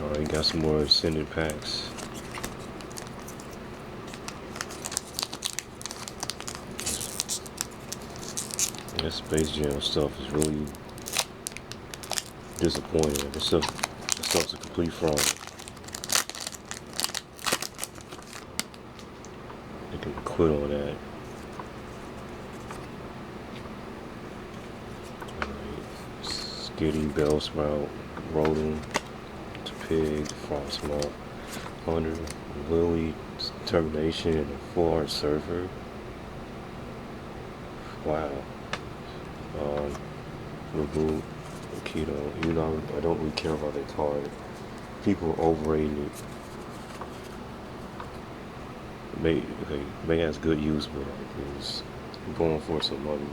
Alright, got some more extended packs. This Space Jam stuff is really disappointing. This stuff's a complete fraud. They can quit on that. Alright. Skitty, Bellsprout, Rotom, Pig, Frostmoth, Hunter, Lily, Termination, and a Full Art Surfer. Wow. Reboot, Keto. You know, I don't really care about that card. People are overrating it. May has good use, but it's going for some money.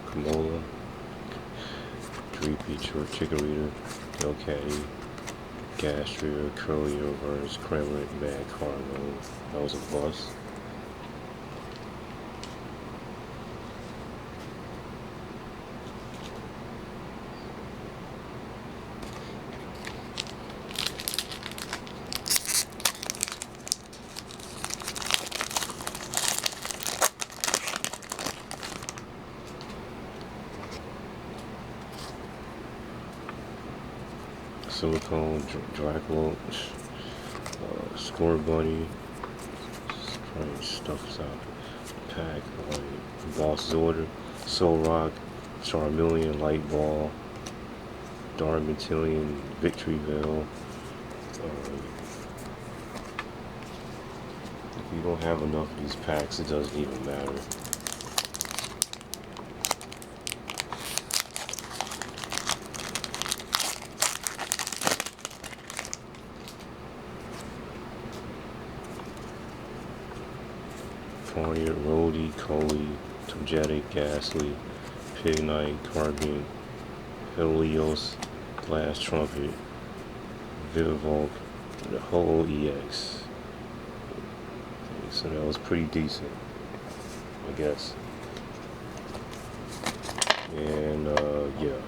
Kamola, Dreepy, Chikorita, Delcatty, Gastria, Curly Reverse, Kremlin, Mad Carlo. That was a bust. Silicone, Dracula, Score Bunny, trying to stuff this out. Pack, like Boss Order, Soul Rock, Charmeleon, Light Ball, Darmanitan, Victoryville. If you don't have enough of these packs, it doesn't even matter. Ponyard, Rhodey, Coley, Togetic, Ghastly, Pignite, Carbine, Helios, Glass Trumpet, Vivivolk, the whole EX. So that was pretty decent, I guess. And yeah.